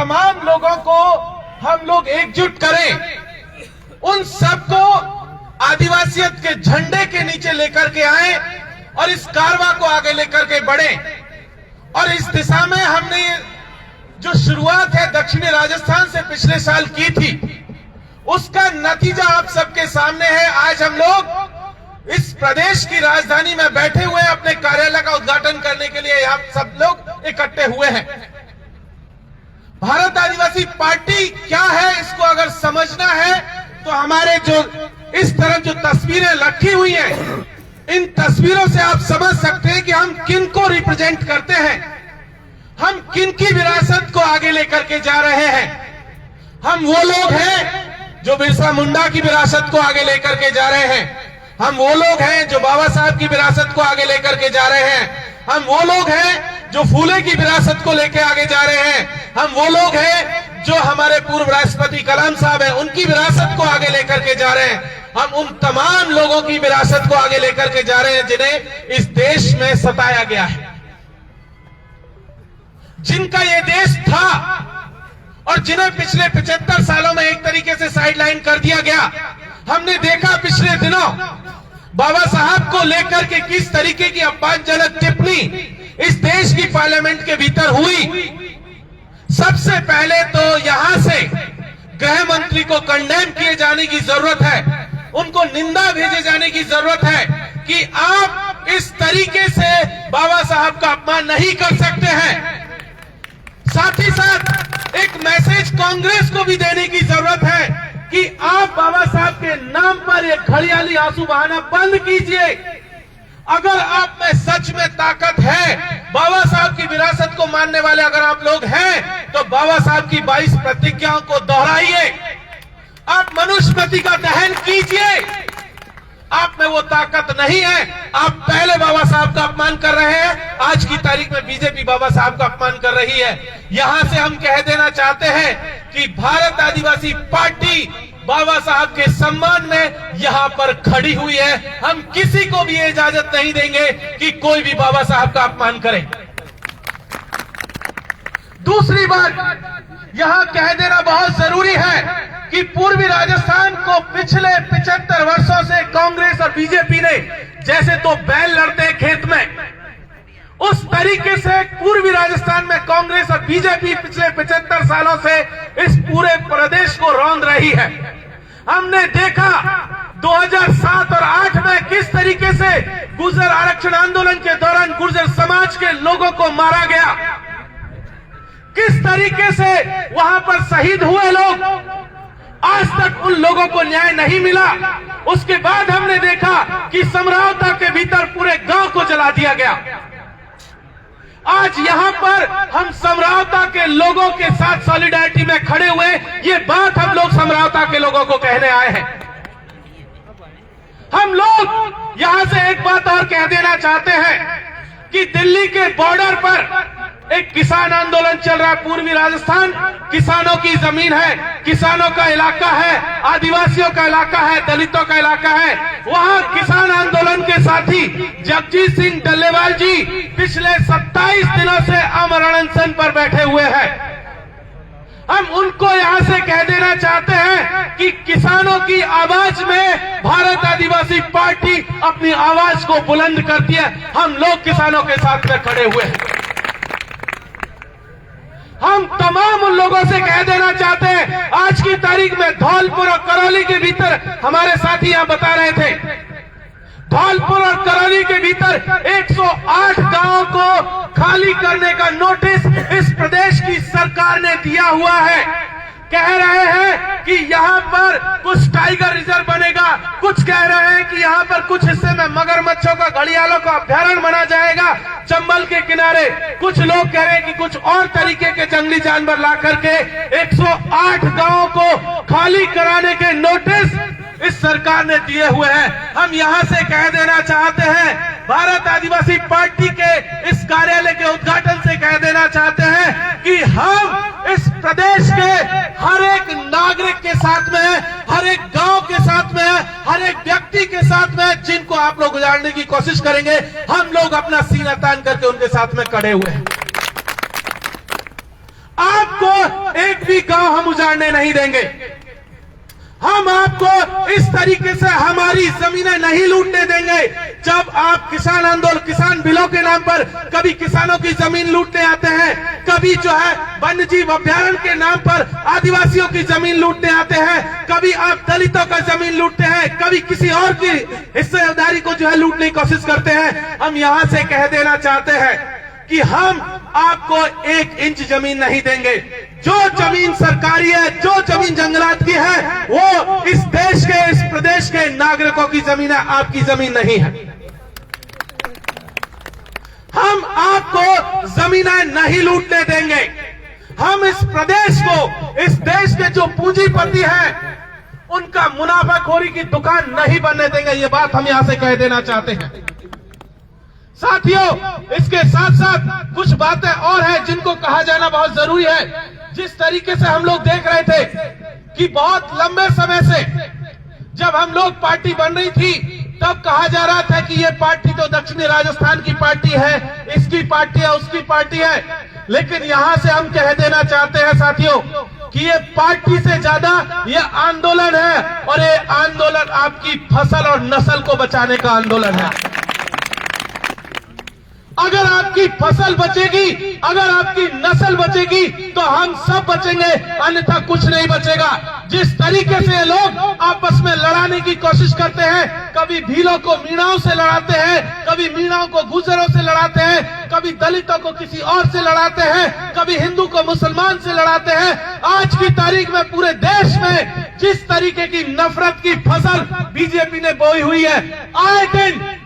तमाम लोगों को हम लोग एकजुट करें, उन सबको आदिवासियत के झंडे के नीचे लेकर के आए और इस कारवां को आगे लेकर के बढ़े। और इस दिशा में हमने जो शुरुआत है दक्षिणी राजस्थान से पिछले साल की थी, उसका नतीजा आप सबके सामने है। आज हम लोग इस प्रदेश की राजधानी में बैठे हुए हैं, अपने कार्यालय का उद्घाटन करने के लिए यहां सब लोग इकट्ठे हुए हैं। भारत आदिवासी पार्टी क्या है, इसको अगर समझना है तो हमारे जो इस तरफ जो तस्वीरें रखी हुई हैं, इन तस्वीरों से आप समझ सकते हैं कि हम किन को रिप्रेजेंट करते हैं, हम किन की विरासत को आगे लेकर के जा रहे हैं। हम वो लोग हैं जो बिरसा मुंडा की विरासत को आगे लेकर के जा रहे हैं। हम वो लोग हैं जो बाबा साहब की विरासत को आगे लेकर के जा रहे हैं। हम वो लोग हैं जो फूले की विरासत को लेकर आगे जा रहे हैं। हम वो लोग हैं जो हमारे पूर्व राष्ट्रपति कलाम साहब हैं, उनकी विरासत को आगे लेकर के जा रहे हैं। हम उन तमाम लोगों की विरासत को आगे लेकर के जा रहे हैं जिन्हें इस देश में सताया गया है, जिनका ये देश था और जिन्हें पिछले 75 सालों में एक तरीके से साइडलाइन कर दिया गया। हमने देखा पिछले दिनों बाबा साहब को लेकर के किस तरीके की अपमानजनक टिप्पणी इस देश की पार्लियामेंट के भीतर हुई। सबसे पहले तो यहां से गृह मंत्री को कंडेम किए जाने की जरूरत है, उनको निंदा भेजे जाने की जरूरत है कि आप इस तरीके से बाबा साहब का अपमान नहीं कर सकते हैं। साथ ही साथ एक मैसेज कांग्रेस को भी देने की जरूरत है कि आप बाबा साहब के नाम पर ये खड़ियाली आंसू बहाना बंद कीजिए। अगर आप में सच में ताकत है, बाबा साहब की विरासत को मानने वाले अगर आप लोग हैं, तो बाबा साहब की 22 प्रतिज्ञाओं को दोहराइए, आप मनुस्मृति का दहन कीजिए। आप में वो ताकत नहीं है, आप पहले बाबा साहब का अपमान कर रहे हैं, आज की तारीख में बीजेपी बाबा साहब का अपमान कर रही है। यहां से हम कह देना चाहते हैं कि भारत आदिवासी पार्टी बाबा साहब के सम्मान में यहां पर खड़ी हुई है। हम किसी को भी इजाजत नहीं देंगे कि कोई भी बाबा साहब का अपमान करे। दूसरी बात यहां कह देना बहुत जरूरी है कि पूर्वी राजस्थान को पिछले 75 वर्षों से कांग्रेस और बीजेपी ने जैसे तो बैल लड़ते हैं खेत में, उस तरीके से पूर्वी राजस्थान में कांग्रेस और बीजेपी पिछले 75 सालों से इस पूरे प्रदेश को रौंद रही है। हमने देखा 2007 और 2008 में किस तरीके से गुर्जर आरक्षण आंदोलन के दौरान गुर्जर समाज के लोगों को मारा गया, किस तरीके से वहां पर शहीद हुए लोग, आज तक उन लोगों को न्याय नहीं मिला। उसके बाद हमने देखा कि समरावता के भीतर पूरे गांव को जला दिया गया। आज यहां पर हम समरावता के लोगों के साथ सॉलिडारिटी में खड़े हुए, ये बात हम लोग समरावता के लोगों को कहने आए हैं। हम लोग यहां से एक बात और कह देना चाहते हैं कि दिल्ली के बॉर्डर पर एक किसान आंदोलन चल रहा है। पूर्वी राजस्थान किसानों की जमीन है, किसानों का इलाका है, आदिवासियों का इलाका है, दलितों का इलाका है। वहां किसान आंदोलन के साथी जगजीत सिंह डल्लेवाल जी पिछले 27 दिनों से अमर अनशन पर बैठे हुए हैं। हम उनको यहां से कह देना चाहते हैं कि किसानों की आवाज में भारत आदिवासी पार्टी अपनी आवाज को बुलंद करती है। हम लोग किसानों के साथ में खड़े हुए हैं। हम तमाम उन लोगों से कह देना चाहते हैं, आज की तारीख में धौलपुर और करौली के भीतर हमारे साथी यहां बता रहे थे, धौलपुर और करौली के भीतर 108 गांवों को खाली करने का नोटिस इस प्रदेश की सरकार ने दिया हुआ है। कह रहे हैं कि यहां पर कुछ टाइगर रिजर्व बनेगा, कुछ कह रहे हैं कि यहां पर कुछ हिस्से में मगरमच्छों का, घड़ियालों का अभ्यारण्य बना जाएगा चंबल के किनारे। कुछ लोग कह रहे हैं कि कुछ और तरीके के जंगली जानवर ला करके 108 गांवों को खाली कराने के नोटिस इस सरकार ने दिए हुए हैं। हम यहां से कह देना चाहते हैं, भारत आदिवासी पार्टी के इस कार्यालय के उद्घाटन से कह देना चाहते हैं कि हम इस प्रदेश के हर एक नागरिक के साथ में है, हर एक गांव के साथ में है, हर एक व्यक्ति के साथ में है, जिनको आप लोग उजाड़ने की कोशिश करेंगे, हम लोग अपना सीना तान करके उनके साथ में खड़े हुए हैं। आपको एक भी गांव हम उजाड़ने नहीं देंगे। हम आपको इस तरीके से हमारी जमीनें नहीं लूटने देंगे। जब आप किसान आंदोलन, किसान बिलों के नाम पर कभी किसानों की जमीन लूटने आते हैं, कभी जो है वन्य जीव अभ्यारण्य के नाम पर आदिवासियों की जमीन लूटने आते हैं, कभी आप दलितों का जमीन लूटते हैं, कभी किसी और की हिस्सेदारी को जो है लूटने की कोशिश करते हैं। हम यहां से कह देना चाहते हैं कि हम आपको 1 इंच जमीन नहीं देंगे। जो जमीन सरकारी है, जो जमीन जंगलात की है, वो इस देश के, इस प्रदेश के नागरिकों की जमीन है, आपकी जमीन नहीं है। हम आपको जमीनें नहीं लूटने देंगे। हम इस प्रदेश को, इस देश के जो पूंजीपति हैं, उनका मुनाफाखोरी की दुकान नहीं बनने देंगे। ये बात हम यहां से कह देना चाहते हैं। साथियों, इसके साथ साथ कुछ बातें और हैं जिनको कहा जाना बहुत जरूरी है। जिस तरीके से हम लोग देख रहे थे कि बहुत लंबे समय से जब हम लोग पार्टी बन रही थी, तब कहा जा रहा था कि ये पार्टी तो दक्षिणी राजस्थान की पार्टी है, इसकी पार्टी है, उसकी पार्टी है। लेकिन यहां से हम कह देना चाहते हैं साथियों कि ये पार्टी से ज्यादा ये आंदोलन है, और ये आंदोलन आपकी फसल और नस्ल को बचाने का आंदोलन है। अगर आपकी फसल बचेगी, अगर आपकी नस्ल बचेगी, तो हम सब बचेंगे, अन्यथा कुछ नहीं बचेगा। जिस तरीके से ये लोग आपस में लड़ाने की कोशिश करते हैं, कभी भीलों को मीणाओं से लड़ाते हैं, कभी मीणाओं को गुजरों से लड़ाते हैं, कभी दलितों को किसी और से लड़ाते हैं, कभी हिंदू को मुसलमान से लड़ाते हैं। आज की तारीख में पूरे देश में जिस तरीके की नफरत की फसल बीजेपी ने बोई हुई है, आए दिन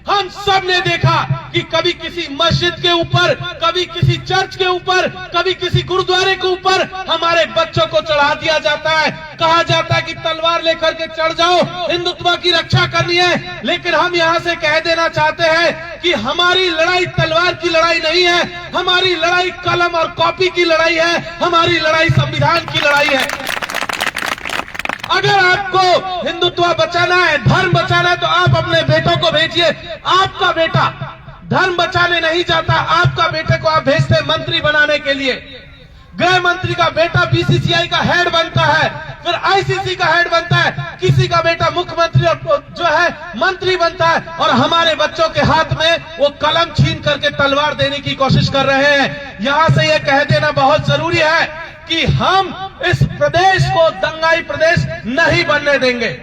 हम सब ने देखा कि कभी किसी मस्जिद के ऊपर, कभी किसी चर्च के ऊपर, कभी किसी गुरुद्वारे के ऊपर हमारे बच्चों को चढ़ा दिया जाता है। कहा जाता है कि तलवार लेकर के चढ़ जाओ, हिंदुत्व की रक्षा करनी है। लेकिन हम यहां से कह देना चाहते हैं कि हमारी लड़ाई तलवार की लड़ाई नहीं है, हमारी लड़ाई कलम और कॉपी की लड़ाई है, हमारी लड़ाई संविधान की लड़ाई है। अगर आपको हिंदुत्व बचाना है, धर्म बचाना है, तो आप अपने बेटों को भेजिए। आपका बेटा धर्म बचाने नहीं जाता, आपका बेटे को आप भेजते हैं मंत्री बनाने के लिए। गृह मंत्री का बेटा बीसीसीआई का हेड बनता है, फिर आईसीसी का हेड बनता है, किसी का बेटा मुख्यमंत्री और जो है मंत्री बनता है, और हमारे बच्चों के हाथ में वो कलम छीन करके तलवार देने की कोशिश कर रहे हैं। यहां से ये कह देना बहुत जरूरी है कि हम इस प्रदेश को दंगाई प्रदेश नहीं बनने देंगे।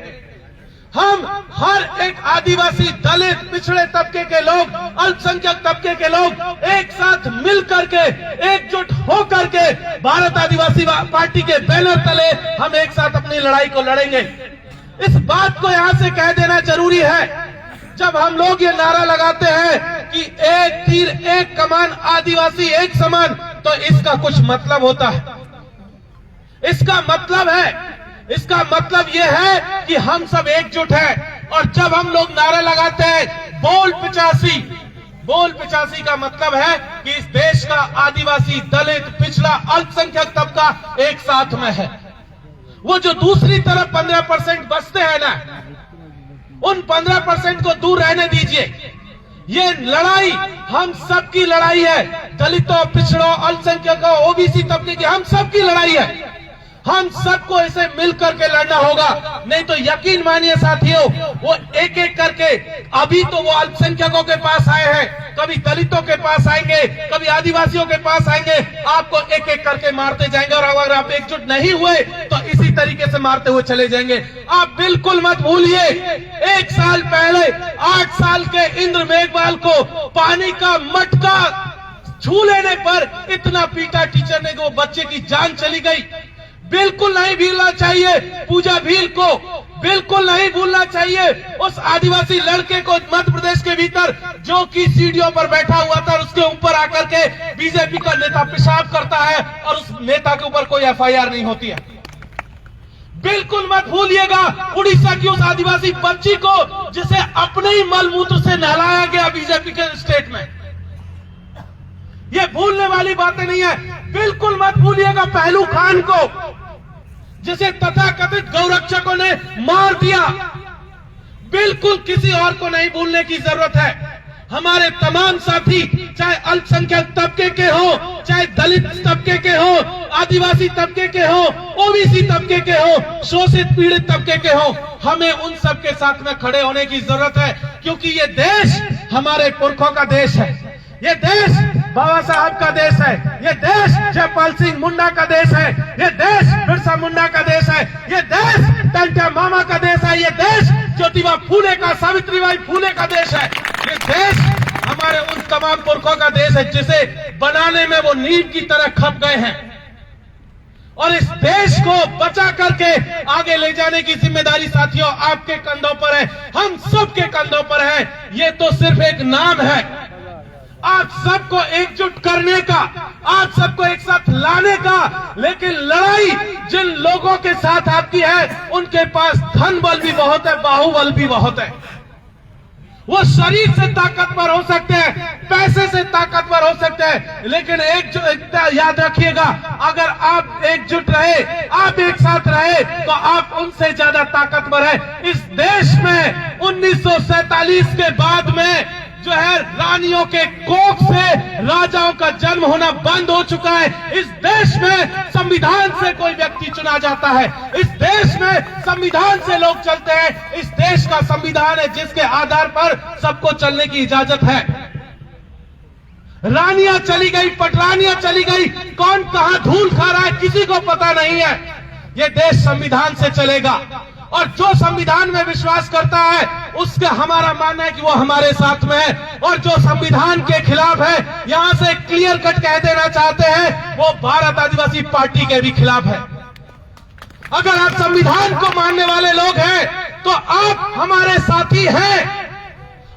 हम हर एक आदिवासी, दलित, पिछड़े तबके के लोग, अल्पसंख्यक तबके के लोग एक साथ मिल करके, एकजुट होकर के भारत आदिवासी पार्टी के बैनर तले हम एक साथ अपनी लड़ाई को लड़ेंगे। इस बात को यहां से कह देना जरूरी है। जब हम लोग ये नारा लगाते हैं कि एक तीर एक कमान, आदिवासी एक समान, तो इसका कुछ मतलब होता है। इसका मतलब यह है कि हम सब एकजुट हैं। और जब हम लोग नारा लगाते हैं बोल 85 का मतलब है कि इस देश का आदिवासी, दलित, पिछड़ा, अल्पसंख्यक तबका एक साथ में है। वो जो दूसरी तरफ 15% बचते हैं ना, उन 15% को दूर रहने दीजिए। ये लड़ाई हम सबकी लड़ाई है, दलितों, पिछड़ों, अल्पसंख्यकों, ओबीसी तबके की हम सबकी लड़ाई है। हम सबको इसे मिलकर के लड़ना होगा, नहीं तो यकीन मानिए साथियों, वो एक एक करके, अभी तो वो अल्पसंख्यकों के पास आए हैं, कभी दलितों के पास आएंगे, कभी आदिवासियों के पास आएंगे, आपको एक एक करके मारते जाएंगे। और अगर आप एकजुट नहीं हुए तो इसी तरीके से मारते हुए चले जाएंगे। आप बिल्कुल मत भूलिए, 1 साल पहले 8 साल के इंद्र मेघवाल को पानी का मटका छू लेने पर इतना पीटा टीचर ने कि वो बच्चे की जान चली गई। बिल्कुल नहीं भूलना चाहिए पूजा भील को, बिल्कुल नहीं भूलना चाहिए उस आदिवासी लड़के को मध्य प्रदेश के भीतर जो कि सीढ़ियों पर बैठा हुआ था और उसके ऊपर आकर के बीजेपी का नेता पेशाब करता है और उस नेता के ऊपर कोई एफआईआर नहीं होती है। बिल्कुल मत भूलिएगा उड़ीसा की उस आदिवासी बच्ची को जिसे अपने ही मलमूत्र से नहलाया गया बीजेपी के स्टेट में। ये भूलने वाली बातें नहीं है। बिल्कुल मत भूलिएगा पहलू खान को जिसे तथाकथित गौरक्षकों ने मार दिया। बिल्कुल किसी और को नहीं भूलने की जरूरत है। हमारे तमाम साथी चाहे अल्पसंख्यक तबके के हो, चाहे दलित तबके के हो, आदिवासी तबके के हो, ओबीसी तबके के हो, शोषित पीड़ित तबके के हो, हमें उन सब के साथ में खड़े होने की जरूरत है, क्योंकि ये देश हमारे पुरखों का देश है, ये देश बाबा साहब का देश है, ये देश जयपाल सिंह मुंडा का देश है, ये देश बिरसा मुंडा का देश है, ये देश टंटा मामा का देश है, ये देश ज्योतिबा फूले का, सावित्रीबाई फूले का देश है। ये देश हमारे उन तमाम पुरखों का देश है जिसे बनाने में वो नींव की तरह खप गए हैं, और इस देश को बचा करके आगे ले जाने की जिम्मेदारी साथियों आपके कंधों पर है, हम सबके कंधों पर है। ये तो सिर्फ एक नाम है, आप सबको एकजुट करने का, आप सबको एक साथ लाने का, लेकिन लड़ाई जिन लोगों के साथ आपकी है उनके पास धन बल भी बहुत है, बाहुबल भी बहुत है। वो शरीर से ताकतवर हो सकते हैं, पैसे से ताकतवर हो सकते हैं, लेकिन याद रखिएगा, अगर आप एकजुट रहे, आप एक साथ रहे, तो आप उनसे ज्यादा ताकतवर है। इस देश में 1947 के बाद में जो है रानियों के कोख से राजाओं का जन्म होना बंद हो चुका है। इस देश में संविधान से कोई व्यक्ति चुना जाता है, इस देश में संविधान से लोग चलते हैं। इस देश का संविधान है जिसके आधार पर सबको चलने की इजाजत है। रानियां चली गई, पटरानियां चली गई, कौन कहां धूल खा रहा है किसी को पता नहीं है। ये देश संविधान से चलेगा, और जो संविधान में विश्वास करता है उसका हमारा मानना है कि वो हमारे साथ में है, और जो संविधान के खिलाफ है, यहां से क्लियर कट कह देना चाहते हैं, वो भारत आदिवासी पार्टी के भी खिलाफ है। अगर आप संविधान को मानने वाले लोग हैं तो आप हमारे साथी हैं,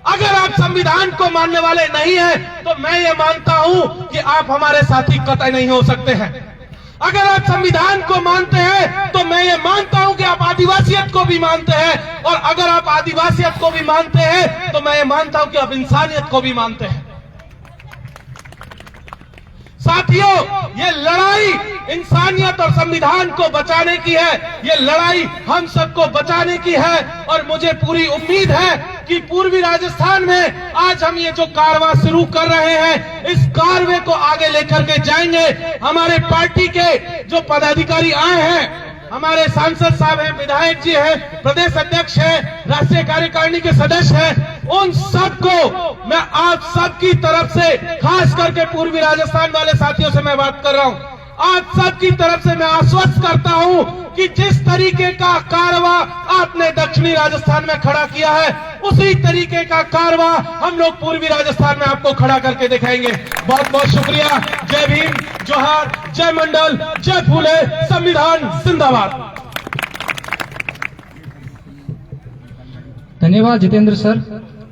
अगर आप संविधान को मानने वाले नहीं हैं तो मैं ये मानता हूं कि आप हमारे साथी कतई नहीं हो सकते हैं। अगर आप संविधान को मानते हैं तो मैं ये मानता हूं कि आप आदिवासियत को भी मानते हैं, और अगर आप आदिवासियत को भी मानते हैं तो मैं ये मानता हूं कि आप इंसानियत को भी मानते हैं। साथियों, ये लड़ाई इंसानियत और संविधान को बचाने की है, ये लड़ाई हम सबको बचाने की है, और मुझे पूरी उम्मीद है कि पूर्वी राजस्थान में आज हम ये जो कारवां शुरू कर रहे हैं, इस कारवे को आगे लेकर के जाएंगे। हमारे पार्टी के जो पदाधिकारी आए हैं, हमारे सांसद साहब हैं, विधायक जी हैं, प्रदेश अध्यक्ष हैं, राष्ट्रीय कार्यकारिणी के सदस्य हैं, उन सबको मैं आप सबकी तरफ से, खास करके पूर्वी राजस्थान वाले साथियों से मैं बात कर रहा हूं, आप सबकी तरफ से मैं आश्वस्त करता हूं कि जिस तरीके का कारवां आपने दक्षिणी राजस्थान में खड़ा किया है, उसी तरीके का कारवां हम लोग पूर्वी राजस्थान में आपको खड़ा करके दिखाएंगे। बहुत बहुत शुक्रिया। जय भीम, जोहार, जय मंडल, जय फूले, संविधान जिंदाबाद। धन्यवाद जितेंद्र सर।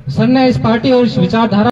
सर ने इस पार्टी और इस विचारधारा